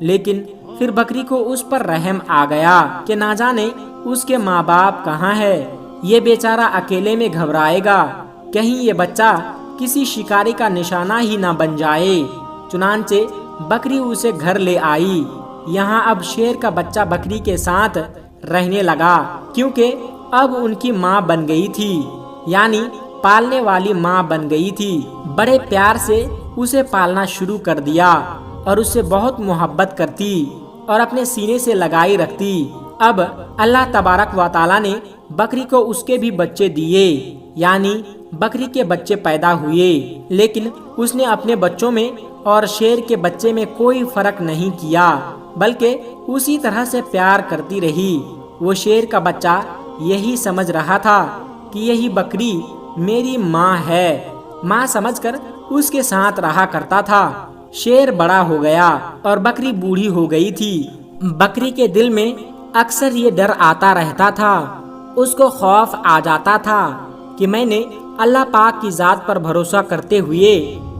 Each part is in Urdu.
لیکن پھر بکری کو اس پر رحم آ گیا کہ نہ جانے اس کے ماں باپ کہاں ہے، یہ بیچارہ اکیلے میں گھبرائے گا، کہیں یہ بچہ کسی شکاری کا نشانہ ہی نہ بن جائے۔ چنانچہ بکری اسے گھر لے آئی۔ یہاں اب شیر کا بچہ بکری کے ساتھ رہنے لگا، کیونکہ اب ان کی ماں بن گئی تھی، یعنی پالنے والی ماں بن گئی تھی۔ بڑے پیار سے اسے پالنا شروع کر دیا اور اس سے بہت محبت کرتی اور اپنے سینے سے لگائی رکھتی۔ اب اللہ تبارک و تعالیٰ نے بکری کو اس کے بھی بچے دیے، یعنی بکری کے بچے پیدا ہوئے، لیکن اس نے اپنے بچوں میں اور شیر کے بچے میں کوئی فرق نہیں کیا، بلکہ اسی طرح سے پیار کرتی رہی۔ وہ شیر کا بچہ یہی سمجھ رہا تھا کہ یہی بکری میری ماں ہے، ماں سمجھ کر اس کے ساتھ رہا کرتا تھا۔ شیر بڑا ہو گیا اور بکری بوڑھی ہو گئی تھی۔ بکری کے دل میں اکثر یہ ڈر آتا رہتا تھا، اس کو خوف آ جاتا تھا کہ میں نے اللہ پاک کی ذات پر بھروسہ کرتے ہوئے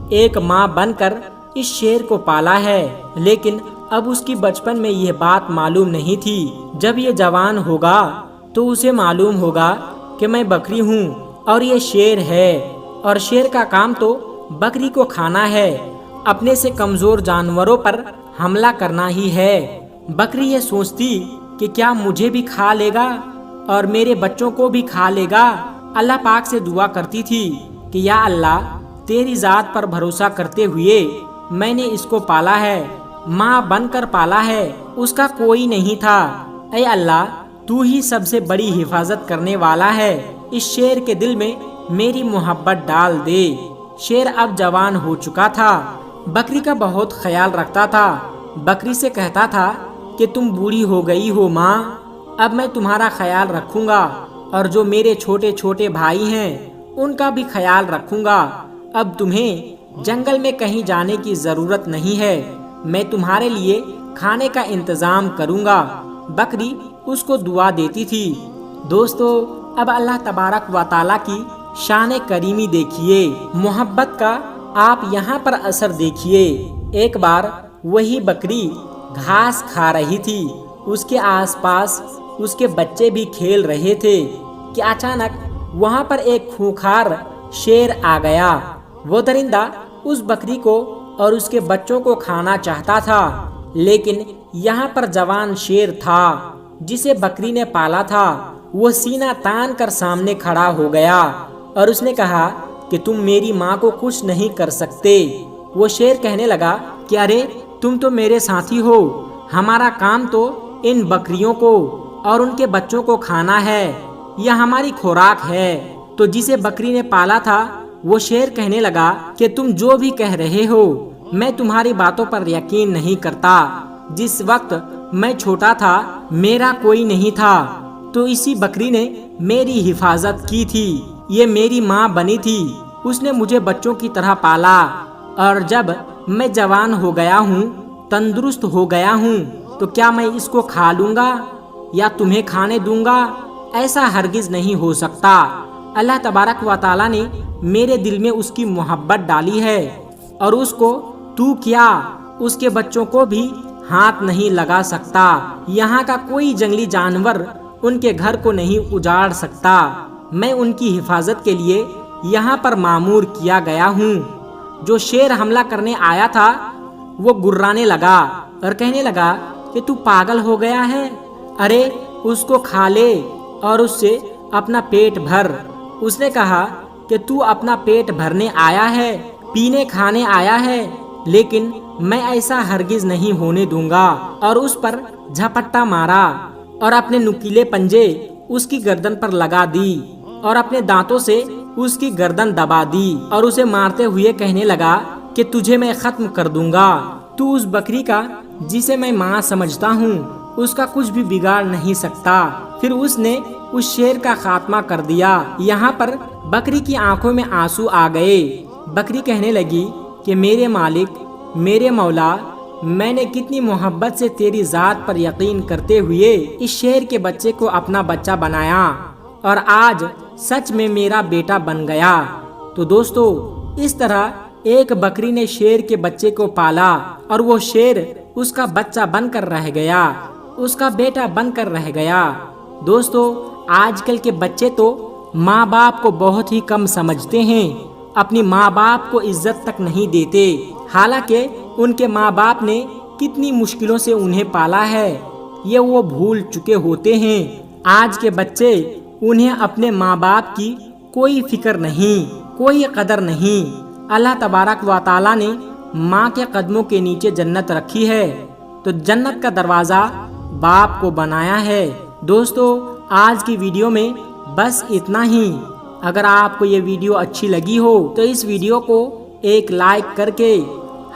ایک ماں بن کر اس شیر کو پالا ہے، لیکن اب اس کی بچپن میں یہ بات معلوم نہیں تھی۔ جب یہ جوان ہوگا تو اسے معلوم ہوگا کہ میں بکری ہوں اور یہ شیر ہے، اور شیر کا کام تو بکری کو کھانا ہے، اپنے سے کمزور جانوروں پر حملہ کرنا ہی ہے۔ بکری یہ سوچتی کہ کیا مجھے بھی کھا لے گا اور میرے بچوں کو بھی کھا لے گا۔ اللہ پاک سے دعا کرتی تھی کہ یا اللہ، تیری ذات پر بھروسہ کرتے ہوئے میں نے اس کو پالا ہے، ماں بن کر پالا ہے، اس کا کوئی نہیں تھا۔ اے اللہ، تو ہی سب سے بڑی حفاظت کرنے والا ہے، اس شیر کے دل میں میری محبت ڈال دے۔ شیر اب جوان ہو چکا تھا، بکری کا بہت خیال رکھتا تھا۔ بکری سے کہتا تھا کہ تم بوڑھی ہو گئی ہو ماں، اب میں تمہارا خیال رکھوں گا، اور جو میرے چھوٹے چھوٹے بھائی ہیں ان کا بھی خیال رکھوں گا۔ اب تمہیں جنگل میں کہیں جانے کی ضرورت نہیں ہے، میں تمہارے لیے کھانے کا انتظام کروں گا۔ بکری اس کو دعا دیتی تھی۔ دوستو، اب اللہ تبارک و تعالیٰ کی شان کریمی دیکھیے، محبت کا آپ یہاں پر اثر دیکھیے۔ ایک بار وہی بکری گھاس کھا رہی تھی، اس کے آس پاس اس کے بچے بھی کھیل رہے تھے کہ اچانک وہاں پر ایک خونخوار شیر آ گیا۔ وہ درندہ اس بکری کو اور اس کے بچوں کو کھانا چاہتا تھا، لیکن یہاں پر جوان شیر تھا جسے بکری نے پالا تھا۔ وہ سینہ تان کر سامنے کھڑا ہو گیا اور اس نے کہا کہ تم میری ماں کو کچھ نہیں کر سکتے۔ وہ شیر کہنے لگا کہ ارے تم تو میرے ساتھی ہو، ہمارا کام تو ان بکریوں کو اور ان کے بچوں کو کھانا ہے، یہ ہماری خوراک ہے۔ تو جسے بکری نے پالا تھا وہ شیر کہنے لگا کہ تم جو بھی کہہ رہے ہو میں تمہاری باتوں پر یقین نہیں کرتا۔ جس وقت میں چھوٹا تھا میرا کوئی نہیں تھا، تو اسی بکری نے میری حفاظت کی تھی، یہ میری ماں بنی تھی، اس نے مجھے بچوں کی طرح پالا، اور جب میں جوان ہو گیا ہوں، تندرست ہو گیا ہوں، تو کیا میں اس کو کھا لوں گا یا تمہیں کھانے دوں گا؟ ایسا ہرگز نہیں ہو سکتا۔ اللہ تبارک و تعالیٰ نے میرے دل میں اس کی محبت ڈالی ہے، اور اس کو تو کیا اس کے بچوں کو بھی ہاتھ نہیں لگا سکتا۔ یہاں کا کوئی جنگلی جانور ان کے گھر کو نہیں اجاڑ سکتا، میں ان کی حفاظت کے لیے یہاں پر مامور کیا گیا ہوں۔ جو شیر حملہ کرنے آیا تھا وہ گرانے لگا اور کہنے لگا کہ تو پاگل ہو گیا ہے، ارے اس کو کھا لے اور اس سے اپنا پیٹ بھر۔ اس نے کہا کہ تو اپنا پیٹ بھرنے آیا ہے، پینے کھانے آیا ہے، لیکن میں ایسا ہرگز نہیں ہونے دوں گا، اور اس پر جھپٹا مارا اور اپنے نکیلے پنجے اس کی گردن پر لگا دی اور اپنے دانتوں سے اس کی گردن دبا دی، اور اسے مارتے ہوئے کہنے لگا کہ تجھے میں ختم کر دوں گا۔ تو اس بکری کا جسے میں ماں سمجھتا ہوں اس کا کچھ بھی بگاڑ نہیں سکتا۔ پھر اس نے اس شیر کا خاتمہ کر دیا۔ یہاں پر بکری کی آنکھوں میں آنسو آ گئے۔ بکری کہنے لگی کہ میرے مالک، میرے مولا، میں نے کتنی محبت سے تیری ذات پر یقین کرتے ہوئے اس شیر کے بچے کو اپنا بچہ بنایا، اور آج سچ میں میرا بیٹا بن گیا۔ تو دوستو، اس طرح ایک بکری نے شیر کے بچے کو پالا، اور وہ شیر اس کا بچہ بن کر رہ گیا، اس کا بیٹا بن کر رہ گیا۔ دوستو، آج کل کے بچے تو ماں باپ کو بہت ہی کم سمجھتے ہیں، اپنی ماں باپ کو عزت تک نہیں دیتے، حالانکہ ان کے ماں باپ نے کتنی مشکلوں سے انہیں پالا ہے، یہ وہ بھول چکے ہوتے ہیں۔ آج کے بچے، انہیں اپنے ماں باپ کی کوئی فکر نہیں، کوئی قدر نہیں۔ اللہ تبارک و تعالیٰ نے ماں کے قدموں کے نیچے جنت رکھی ہے، تو جنت کا دروازہ باپ کو بنایا ہے۔ دوستو، آج کی ویڈیو میں بس اتنا ہی۔ اگر آپ کو یہ ویڈیو اچھی لگی ہو تو اس ویڈیو کو ایک لائک کر کے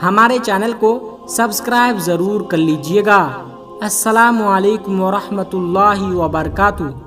ہمارے چینل کو سبسکرائب ضرور کر لیجئے گا۔ السلام علیکم ورحمۃ اللہ وبرکاتہ۔